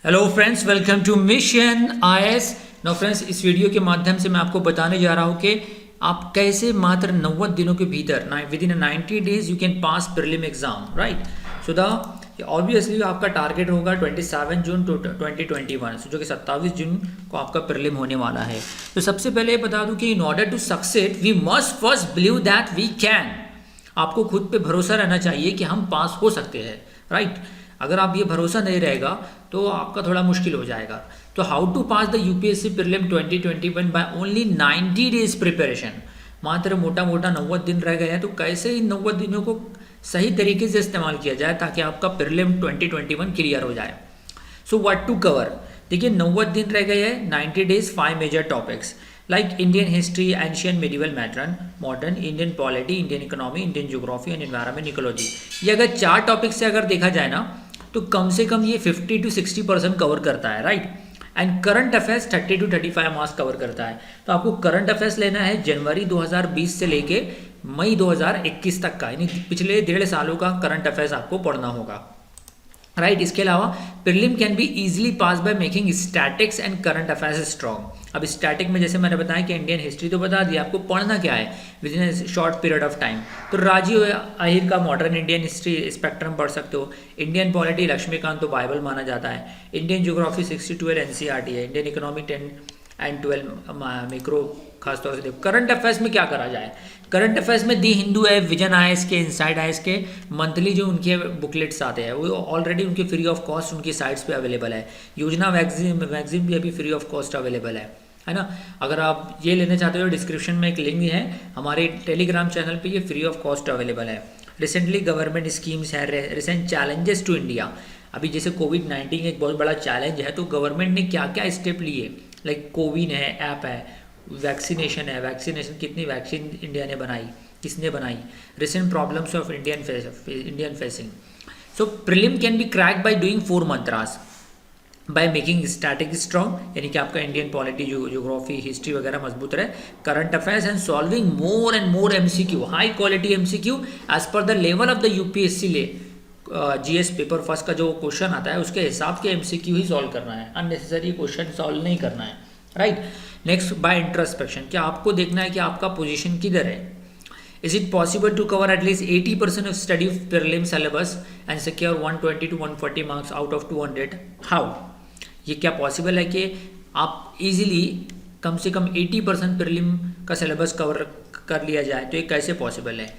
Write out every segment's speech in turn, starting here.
Hello friends, welcome to mission IAS. No friends, इस video के माध्यम से मैं आपको बताने जा रहा हूँ कि आप कैसे मात्र 90 दिनों के भीतर with in 90 days you can pass prelim exam, right. So the obviously आपका टारगेट होगा 27 जून 2021, जो कि 27 जून को आपका प्रीलिम होने वाला है। तो सबसे पहले बता दूं कि in order to succeed we must first believe that we can. आपको खुद पे भरोसा रहना चाहिए कि हम पास हो सकते हैं, राइट। अगर आप ये भरोसा नहीं रहेगा तो आपका थोड़ा मुश्किल हो जाएगा। तो how to pass the UPSC prelim 2021 by only 90 days preparation. मात्र मोटा मोटा 90 दिन रह गए हैं, तो कैसे इन 90 दिनों को सही तरीके से इस्तेमाल किया जाए ताकि आपका प्रीलिम 2021 क्लियर हो जाए। सो व्हाट टू कवर, देखिए 90 दिन रह गए हैं, 90 days, 5 major topics like Indian history, ancient medieval modern, Indian polity, Indian economy, Indian geography and environment ecology. ये अगर 4 टॉपिक से अगर देखा जाए ना, तो कम से कम ये 50 to 60% कवर करता है, right. And current affairs 30 to 35 marks cover करता है। तो आपको करंट अफेयर्स लेना है जनवरी 2020 से लेके मई 2021 तक का, यानी पिछले 1.5 सालों का करंट अफेयर्स आपको पढ़ना होगा, राइट। इसके अलावा prelim can be easily pass by making statics and current affairs strong. अब स्टैटिक में जैसे मैंने बताया कि इंडियन हिस्ट्री तो बता दिया, आपको पढ़ना क्या है with in short period of time. तो राजीव अहिर का मॉडर्न इंडियन हिस्ट्री स्पेक्ट्रम पढ़ सकते हो। इंडियन पॉलिटी लक्ष्मीकांत तो बाइबल माना जाता है। इंडियन ज्योग्राफी 60-12 एनसीईआरटी है। इंडियन इकोनॉमी 10 एंड 12 मैक्रो खासतौर से देखो। करंट अफेयर्स में क्या करा जाए, करंट अफेयर्स में दी हिंदू है, विजन आईएएस के, इनसाइड आईएएस के मंथली जो उनके बुकलेट्स आते हैं वो ऑलरेडी उनके फ्री ऑफ कॉस्ट उनकी साइट्स पे अवेलेबल है। योजना मैगजीन भी अभी फ्री ऑफ कॉस्ट अवेलेबल है ना। अगर आप ये लेना चाहते हो, डिस्क्रिप्शन में एक लिंक है हमारे टेलीग्राम चैनल पे, ये फ्री ऑफ कॉस्ट अवेलेबल है। रिसेंटली गवर्नमेंट स्कीम्स है, रिसेंट चैलेंजेस टू इंडिया। अभी जैसे कोविड-19 एक बहुत बड़ा चैलेंज है, तो गवर्नमेंट ने क्या क्या स्टेप लिए, लाइक कोविन है, ऐप है, वैक्सीनेशन है। वैक्सीनेशन कितनी वैक्सीन इंडिया ने बनाई, किसने बनाई, recent problems of Indian facing. So prelim can be crack by doing 4 mantras by making static strong, यानी कि आपका इंडियन पॉलिटी, ज्योग्राफी, हिस्ट्री वगैरह मजबूत रहे, current affairs and solving more and more MCQ, high quality MCQ as per the level of the UPSC GS paper first का जो question आता है उसके हिसाब के एमसीक्यू ही सॉल्व करना है, अननेसेसरी क्वेश्चन सॉल्व नहीं करना है, राइट। नेक्स्ट, बाय इंट्रोस्पेक्शन, क्या आपको देखना है कि आपका पोजीशन किधर है। Is it possible to cover at least 80% of study prelim syllabus and secure 120 to 140 marks out of 200? How, ये क्या पॉसिबल है कि आप इजीली कम से कम 80% प्रीलिम का सिलेबस कवर कर लिया जाए, तो ये कैसे पॉसिबल है,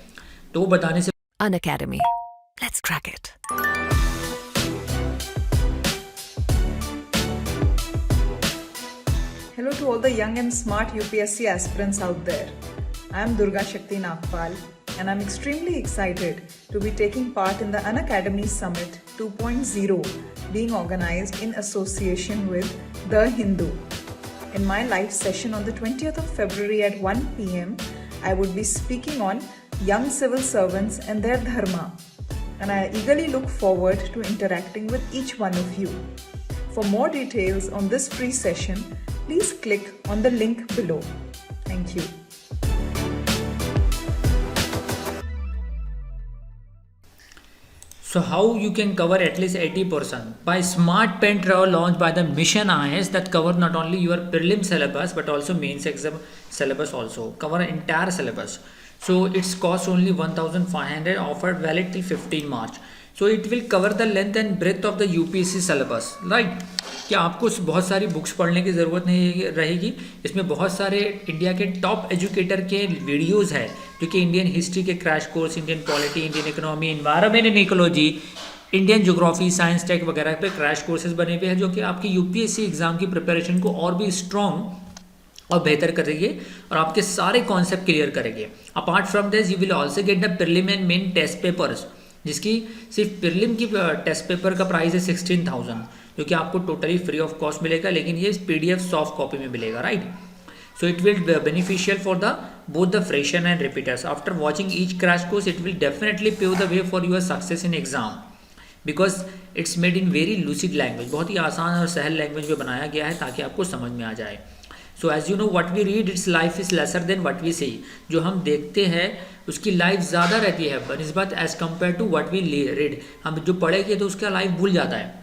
तो वो बताने से Unacademy. Let's crack it. Hello to all the young and smart UPSC aspirants out there. I am Durga Shakti Nagpal and I'm extremely excited to be taking part in the Unacademy Summit 2.0 being organized in association with The Hindu. In my live session on the 20th of February at 1 p.m, I would be speaking on young civil servants and their dharma, and I eagerly look forward to interacting with each one of you. For more details on this free session, please click on the link below. Thank you. So how you can cover at least 80%? By smart pen travel launched by the Mission IS that cover not only your prelim syllabus but also mains exam syllabus also. Cover entire syllabus. So its cost only 1,500, offered valid till 15 March. So it will cover the length and breadth of the UPSC syllabus, right? क्या आपको बहुत सारी books पढ़ने की ज़रूरत नहीं रहेगी। इसमें बहुत सारे इंडिया के टॉप एजुकेटर के वीडियोस है, जो कि इंडियन हिस्ट्री के crash course, Indian polity, Indian economy, environment and ecology, Indian geography, science tech वगैरह पे क्रैश कोर्सेज बने हुए हैं, जो कि आपकी यूपीएससी एग्जाम की प्रिपरेशन को और भी स्ट्रॉन्ग और बेहतर करेंगे और आपके सारे कॉन्सेप्ट क्लियर करेंगे। Apart from this you will also get the prelim and main test papers, जिसकी सिर्फ प्रीलिम की टेस्ट पेपर का प्राइस है 16,000, जो कि आपको टोटली फ्री ऑफ कॉस्ट मिलेगा, लेकिन ये पीडीएफ सॉफ्ट कॉपी में मिलेगा, right. So it will beneficial for the both the fresher and repeaters. After watching each crash course it will definitely pave the way for your success in exam, because it's made in very lucid language, बहुत ही आसान और सहल language में बनाया गया है ताकि आपको समझ में आ जाए। So as you know what we read its life is lesser than what we see. जो हम देखते हैं उसकी लाइफ ज़्यादा रहती है बनिस्बत as compare to what we read. हम जो पढ़ेंगे तो उसका लाइफ भूल जाता है,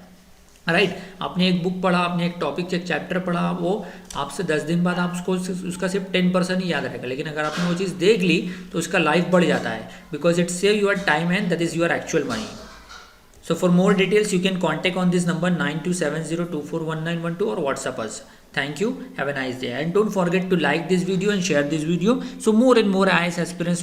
राइट आपने एक बुक पढ़ा, आपने एक टॉपिक एक चैप्टर पढ़ा, वो आपसे 10 दिन बाद आप उसका सिर्फ 10% ही याद रहेगा, लेकिन अगर आपने वो चीज़ देख ली तो उसका लाइफ बढ़ जाता है, because it save your time and that is your actual money. So for more details you can contact on this number 9270241912 or WhatsApp us. Thank you. Have a nice day. And don't forget to like this video and share this video so more and more IAS aspirants